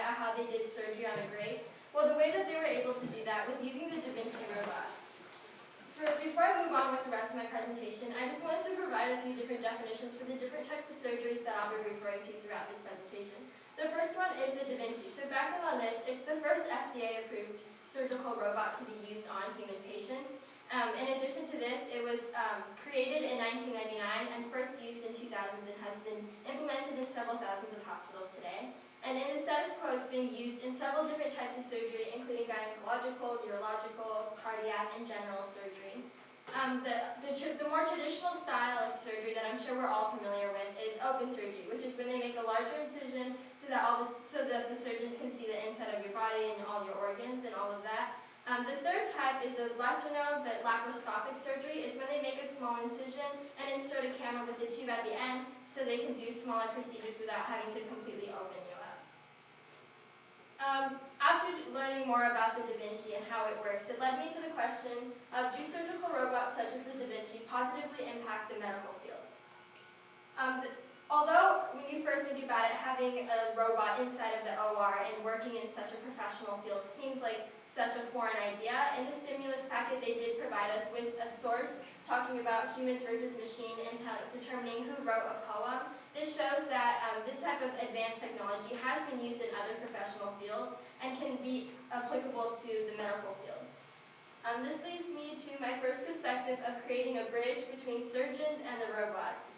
at how they did surgery on a grate? Well, the way that they were able to do that was using the Da Vinci robot. Before I move on with the rest of my presentation, I just wanted to provide a few different definitions for the different types of surgeries that I'll be referring to throughout this presentation. The first one is the Da Vinci. So background on this, it's the first FDA-approved surgical robot to be used on human patients. In addition to this, it was created in 1999 and first used in 2000 and has been implemented in several thousands of hospitals today. And in the status quo, it's being used in several different types of surgery, including gynecological, urological, cardiac, and general surgery. The more traditional style of surgery that I'm sure we're all familiar with is open surgery, which is when they make a larger incision so that the surgeons can see the inside of your body and all your organs and all of that. The third type is a lesser known but laparoscopic surgery. It's when they make a small incision and insert a camera with a tube at the end so they can do smaller procedures without having to completely open you up. After learning more about the Da Vinci and how it works, it led me to the question of, do surgical robots such as the Da Vinci positively impact the medical field? Although, when you first think about it, having a robot inside of the OR and working in such a professional field seems like such a foreign idea, in the stimulus packet they did provide us with a source talking about humans versus machine and determining who wrote a poem. This shows that this type of advanced technology has been used in other professional fields and can be applicable to the medical field. This leads me to my first perspective of creating a bridge between surgeons and the robots.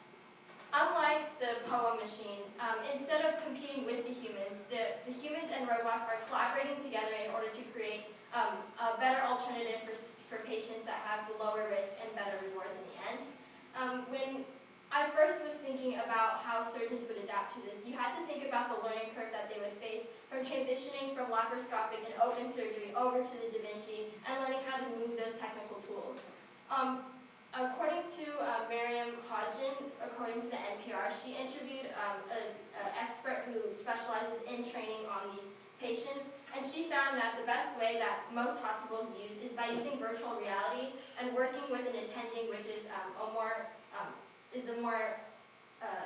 Unlike the poem machine, instead of competing with the humans and robots are collaborating together in order to create a better alternative for patients that have the lower risk and better rewards in the end. When I first was thinking about how surgeons would adapt to this, you had to think about the learning curve that they would face from transitioning from laparoscopic and open surgery over to the Da Vinci and learning how to move those technical tools. According to Miriam Hodgin, according to the NPR, she interviewed an expert who specializes in training on these patients, and she found that the best way that most hospitals use is by using virtual reality and working with an attending, which is a more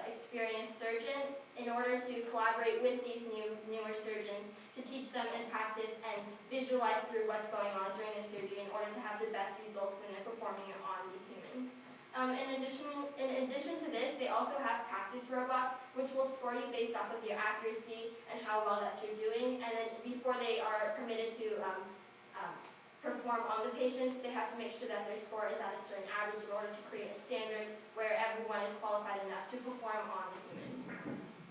experienced surgeon, in order to collaborate with these newer surgeons to teach them and practice and visualize through what's going on during the surgery in order to have the best results when they're performing it on these humans. In addition to this, they also have practice robots, which will score you based off of your accuracy and how well that you're doing. And then before they are permitted to perform on the patients, they have to make sure that their score is at a certain average in order to create a standard where everyone is qualified enough to perform on the humans.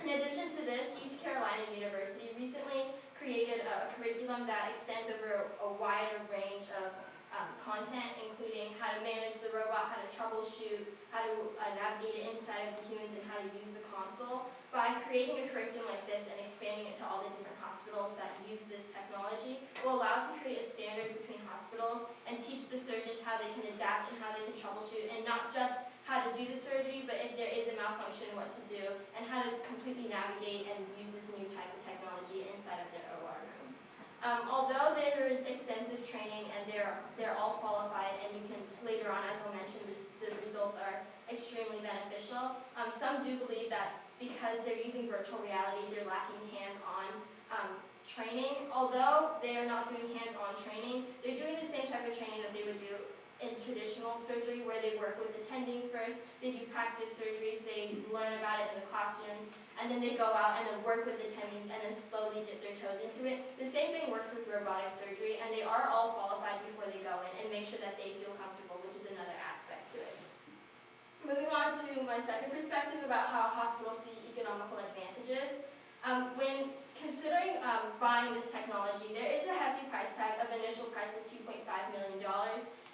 In addition to this, East Carolina University recently created a curriculum that extends over a wider range of content, including how to manage the robot, how to troubleshoot, how to navigate it inside of the humans, and how to use the console. By creating a curriculum like this and expanding it to all the different hospitals that use this technology, will allow to create a standard between hospitals and teach the surgeons how they can adapt and how they can troubleshoot, and not just how to do the surgery, but if there is a malfunction, what to do, and how to completely navigate and use this new type of technology inside of their OR rooms. Although there is extensive training and they're all qualified, and you can, later on, as I'll mention, the results are extremely beneficial, some do believe that because they're using virtual reality, they're lacking hands-on training. Although they are not doing hands-on training, they're doing the same type of training that they would do in traditional surgery, where they work with attendings first, they do practice surgeries, they learn about it in the classrooms, and then they go out and then work with attendings and then slowly dip their toes into it. The same thing works with robotic surgery, and they are all qualified before they go in and make sure that they feel comfortable, which is another aspect to it. Moving on to my second perspective about how hospitals see economical advantages. When considering buying this technology, there is a hefty price tag of initial price of $2.5 million,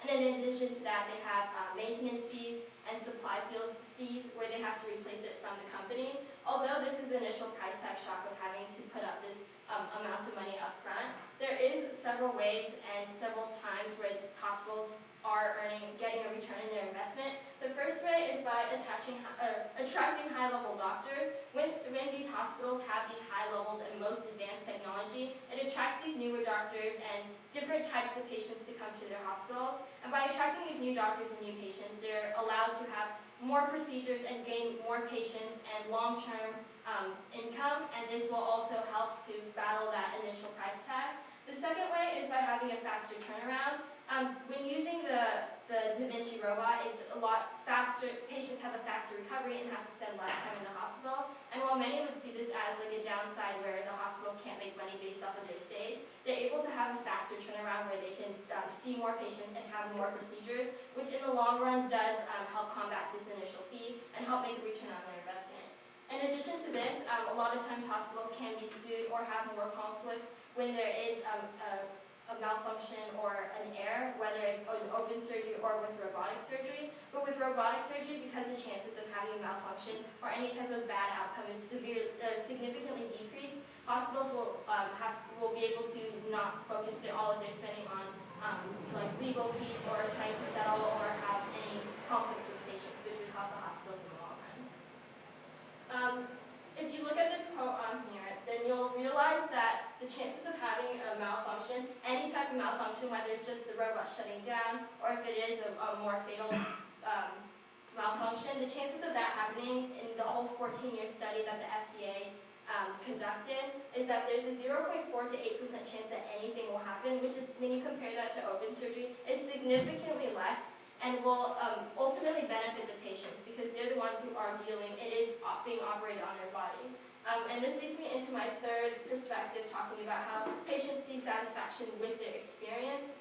and in addition to that, they have maintenance fees and supply fees where they have to replace it from the company. Although this is the initial price tag shock of having to put up this amount of money up front, there is several ways and several times where hospitals are getting a return in their investment. The first way is by attracting high-level doctors. When these hospitals have these high levels and most advanced technology, it attracts these newer doctors and different types of patients to come to their hospitals. And by attracting these new doctors and new patients, they're allowed to have more procedures and gain more patients and and long-term income, and this will also help to battle that initial price tag. The second way is by having a faster turnaround. When using the Da Vinci robot, it's a lot faster. Patients have a faster recovery and have to spend less time in the hospital. And while many would see this as like a downside where the hospitals can't make money based off of their stays, they're able to have a faster turnaround where they can see more patients and have more procedures, which in the long run does help combat this initial fee and help make a return on their investment. In addition to this, a lot of times hospitals can be sued or have more conflicts when there is a malfunction or an error, whether it's an open surgery or with robotic surgery. But with robotic surgery, because the chances of having a malfunction or any type of bad outcome is significantly decreased, hospitals will be able to not focus all of their spending on like legal fees or trying to settle or have any conflicts with patients, which would help the hospitals in the long run. If you look at this quote on here, then you'll realize that the chances of having a malfunction, any type of malfunction, whether it's just the robot shutting down or if it is a more fatal malfunction, the chances of that happening in the whole 14-year study that the FDA conducted is that there's a 0.4 to 8% chance that anything will happen, which is, when you compare that to open surgery, is significantly less and will ultimately benefit the patients because they're the ones who are dealing, it is being operated on their body. And this leads me into my third perspective, talking about how patients see satisfaction with their experience.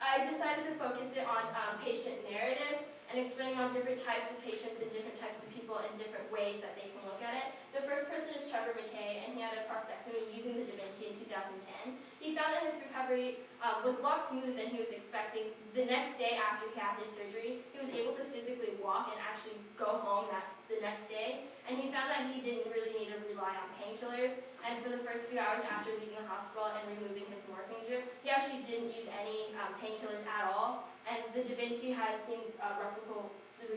I decided to focus it on patient narratives and explaining on different types of patients and different types of people and different ways that they can look at it. The first person is Trevor McKay, and he had a prostatectomy using the Da Vinci in 2010. He found that his recovery was a lot smoother than he was expecting. The next day after he had his surgery, he was able to physically walk and actually go home the next day. And he found that he didn't really need to rely on painkillers. And for the first few hours after leaving the hospital and removing his morphine drip, he actually didn't use any painkillers at all. And the Da Vinci has seen replicable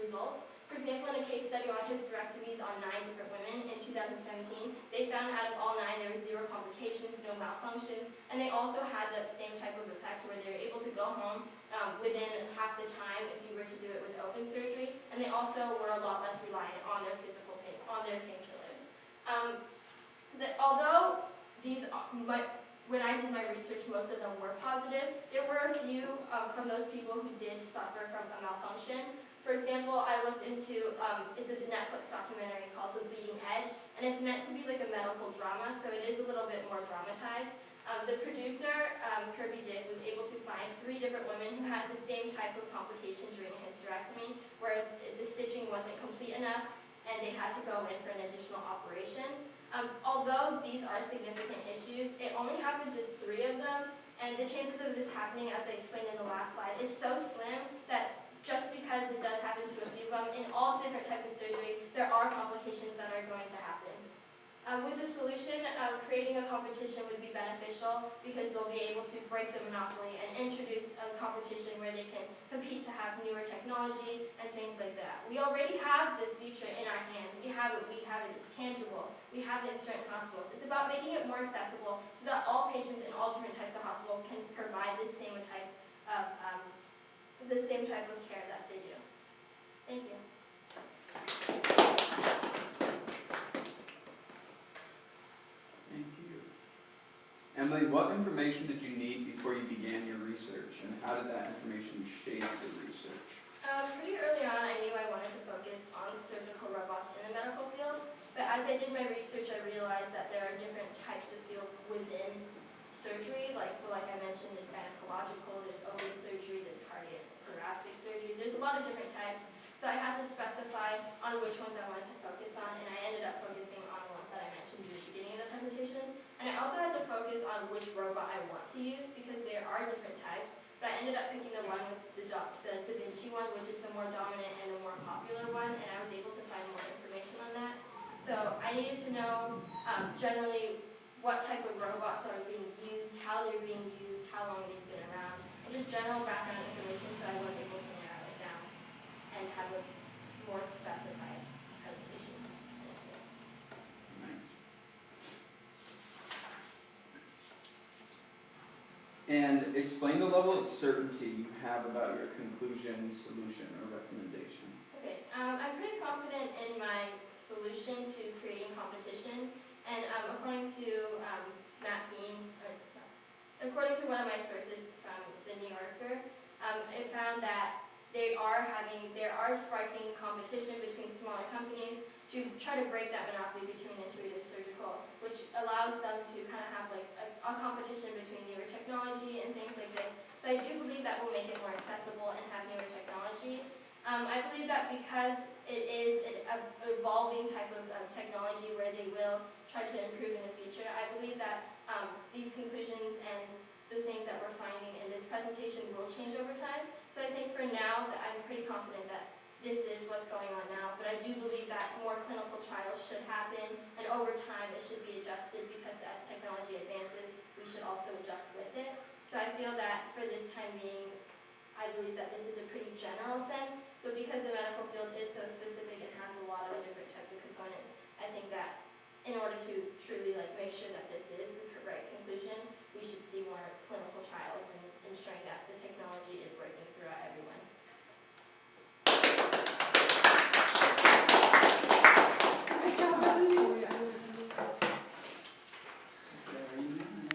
results. For example, in a case study on hysterectomies on 9 different women in 2017, they found out of all 9 there were 0 complications, no malfunctions, and they also had that same type of effect where they were able to go home within half the time if you were to do it with open surgery, and they also were a lot less reliant on their painkillers. Although these, when I did my research, most of them were positive, there were a few from those people who did suffer from a malfunction. For example, I looked into, it's a Netflix documentary called The Bleeding Edge, and it's meant to be like a medical drama, so it is a little bit more dramatized. The producer, Kirby Dick, was able to find 3 different women who had the same type of complication during a hysterectomy, where the stitching wasn't complete enough, and they had to go in for an additional operation. Although these are significant issues, it only happened to 3 of them, and the chances of this happening, as I explained in the last slide, is so slim that just because it does happen to a few of them, in all different types of surgery, there are complications that are going to happen. With the solution, creating a competition would be beneficial because they'll be able to break the monopoly and introduce a competition where they can compete to have newer technology and things like that. We already have the future in our hands. We have it, it's tangible. We have it in certain hospitals. It's about making it more accessible so that all patients in all different types of hospitals can provide the same type of care that they do. Thank you. Thank you. Emily, what information did you need before you began your research, and how did that information shape your research? Pretty early on, I knew I wanted to focus on surgical robots in the medical field, but as I did my research, I realized that there are different types of fields within surgery, like I mentioned, there's gynecological, there's open surgery, there's cardiac, thoracic surgery, there's a lot of different types, so I had to specify on which ones I wanted to focus on, and I ended up focusing on the ones that I mentioned in the beginning of the presentation, and I also had to focus on which robot I want to use, because there are different types, but I ended up picking the one with the Da Vinci one, which is the more dominant and the more popular one, and I was able to find more information on that. So I needed to know generally what type of robots are being used, how they're being used, how long they've been around, and just general background information so I was able to narrow it down and have a more specified presentation. Nice. And explain the level of certainty you have about your conclusion, solution, or recommendation. Okay, I'm pretty confident in my And according to Matt Bean, according to one of my sources from the New Yorker, it found that there are sparking competition between smaller companies to try to break that monopoly between integrative surgical, which allows them to kind of have like a competition between newer technology and things like this. So I do believe that will make it more accessible and have newer technology. I believe that because it is an evolving type of technology where they will try to improve in the future, I believe that these conclusions and the things that we're finding in this presentation will change over time. So I think for now that I'm pretty confident that this is what's going on now, but I do believe that more clinical trials should happen, and over time it should be adjusted because as technology advances, we should also adjust with it. So I feel that for this time being, I believe that this is a pretty general sense, but because the medical field is so specific and has a lot of different types of components, I think that in order to truly make sure that